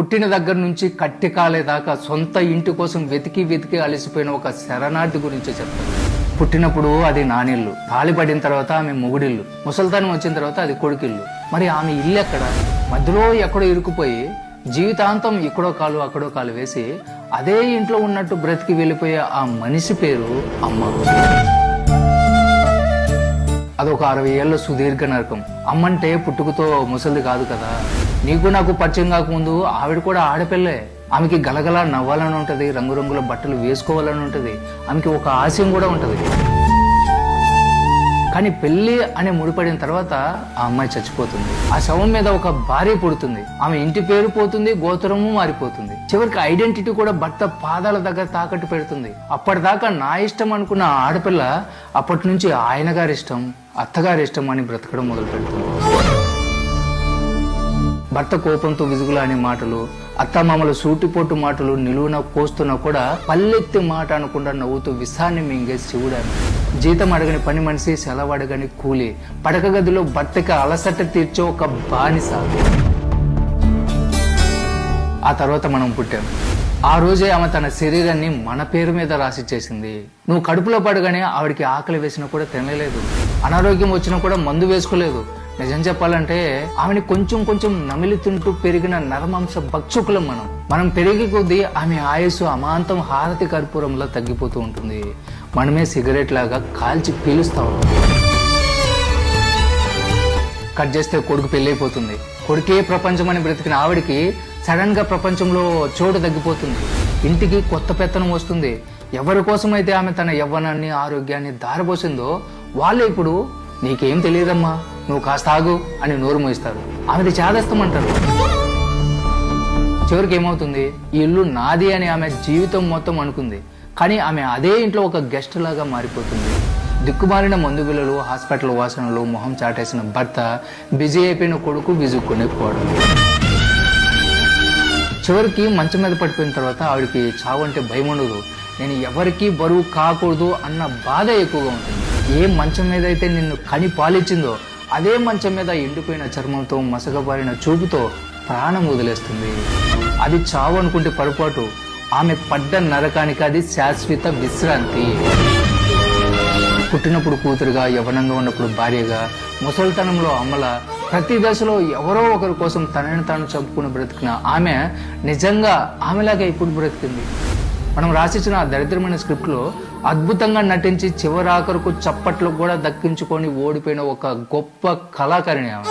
పుట్టిన దగ్గర నుంచి కట్టి కాలేదాకా సొంత ఇంటి కోసం వెతికి వెతికి అలసిపోయిన ఒక శరణార్థి గురించి చెప్తారు. పుట్టినప్పుడు అది నానిల్లు, తాళి పడిన తర్వాత ఆమె మొగుడిల్లు, ముసల్తానం వచ్చిన తర్వాత అది కొడుకిల్లు. మరి ఆమె ఇల్లు ఎక్కడ? మధ్యలో ఎక్కడో ఇరుకుపోయి జీవితాంతం ఇక్కడో కాలు అక్కడో కాలు వేసి అదే ఇంట్లో ఉన్నట్టు బ్రతికి వెళ్ళిపోయే ఆ మనిషి పేరు అమ్మ. అదొక 60 ఏళ్ళ సుదీర్ఘ నరకం. అమ్మంటే పుట్టుకతో ముసలిది కాదు కదా. నీకు నాకు పరిచయం కాకముందు ఆవిడ కూడా ఆడపిల్లే. ఆమెకి గలగల నవ్వాలని ఉంటది, రంగురంగుల బట్టలు వేసుకోవాలని ఉంటది, ఆమెకి ఒక ఆశయం కూడా ఉంటది. కానీ పెళ్లి అనే ముడిపడిన తర్వాత ఆ అమ్మాయి చచ్చిపోతుంది. ఆ శవం మీద ఒక భార్య పుడుతుంది. ఆమె ఇంటి పేరు పోతుంది, గోత్రము మారిపోతుంది. చివరికి ఐడెంటిటీ కూడా భర్త పాదాల దగ్గర తాకట్టు పెడుతుంది. అప్పటిదాకా నా ఇష్టం అనుకున్న ఆడపిల్ల అప్పటి నుంచి ఆయన గారి ఇష్టం, అత్తగారి ఇష్టం అని బ్రతకడం మొదలు పెడుతుంది. భర్త కోపంతో విసుగులాని మాటలు, అత్తమామల సూటిపోటు మాటలు నిలువున కోస్తున్నా కూడా పల్లెత్తి మాట అనకుండా నవ్వుతూ విసాన్ని మింగే శివుడాను. జీతం అడగని పని మనిషి, సెలవు అడగని కూలి, పడక గదిలో భర్తకి అలసట తీర్చే ఒక బానిస. ఆ తర్వాత మనం పుట్టాం. ఆ రోజే ఆమె తన శరీరాన్ని మన పేరు మీద రాసి చేసింది. నువ్వు కడుపులో పడగానే ఆవిడికి ఆకలి వేసినా కూడా తినలేదు, అనారోగ్యం వచ్చినా కూడా మందు వేసుకోలేదు. నిజం చెప్పాలంటే ఆమెని కొంచెం కొంచెం నమిలితుంటూ పెరిగిన నరమాంస భక్షకులం మనం పెరిగే కొద్దీ ఆమె ఆయుస్సు అమాంతం హారతి కర్పూరంలా తగ్గిపోతూ ఉంటుంది. మనమే సిగరెట్ లాగా కాల్చి పీలుస్తా ఉంటాం. కట్ చేస్తే కొడుకు పెళ్ళైపోతుంది. కొడుకే ప్రపంచం అని బ్రతికిన ఆవిడికి సడన్ గా ప్రపంచంలో చోటు తగ్గిపోతుంది. ఇంటికి కొత్త పెత్తనం వస్తుంది. ఎవరి కోసమైతే ఆమె తన యవ్వనాన్ని ఆరోగ్యాన్ని దారబోసిందో వాళ్ళే ఇప్పుడు నీకేం తెలియదమ్మా, నువ్వు కాస్త ఆగు అని నోరు మోయిస్తారు. ఆమెది చేదస్తామంటారు. చివరికి ఏమవుతుంది? ఈ ఇల్లు నాది అని ఆమె జీవితం మొత్తం అనుకుంది. కానీ ఆమె అదే ఇంట్లో ఒక గెస్ట్ లాగా మారిపోతుంది. దిక్కుమాలిన మందు బిళ్ళలు, హాస్పిటల్ వాసనలు, మొహం చాటేసిన భర్త, బిజీ అయిపోయిన కొడుకు విజుక్కునే పోవడం. చివరికి మంచం మీద పడిపోయిన తర్వాత ఆవిడకి చావు అంటే భయం ఉండదు. నేను ఎవరికీ బరువు కాకూడదు అన్న బాధ ఎక్కువగా ఉంటుంది. ఏ మంచం మీద అయితే నిన్ను కని పాలిచ్చిందో అదే మంచం మీద ఎండిపోయిన చర్మంతో, మసగబారిన చూపుతో ప్రాణం వదిలేస్తుంది. అది చావు అనుకుంటే పొరపాటు. ఆమె పడ్డ నరకానికి అది శాశ్వత విశ్రాంతి. పుట్టినప్పుడు కూతురుగా, యవ్వనంగా ఉన్నప్పుడు భార్యగా, ముసలితనంలో అమ్మల, ప్రతి దశలో ఎవరో ఒకరి కోసం తనని తాను చంపుకుని బ్రతికిన ఆమె నిజంగా ఆమెలాగా ఇప్పుడు బ్రతికింది. మనం రాసిచ్చిన ఆ దరిద్రమైన స్క్రిప్ట్ లో అద్భుతంగా నటించి చివరాఖరుకు చప్పట్లు కూడా దక్కించుకొని ఓడిపోయిన ఒక గొప్ప కళాకారిణి ఆమె.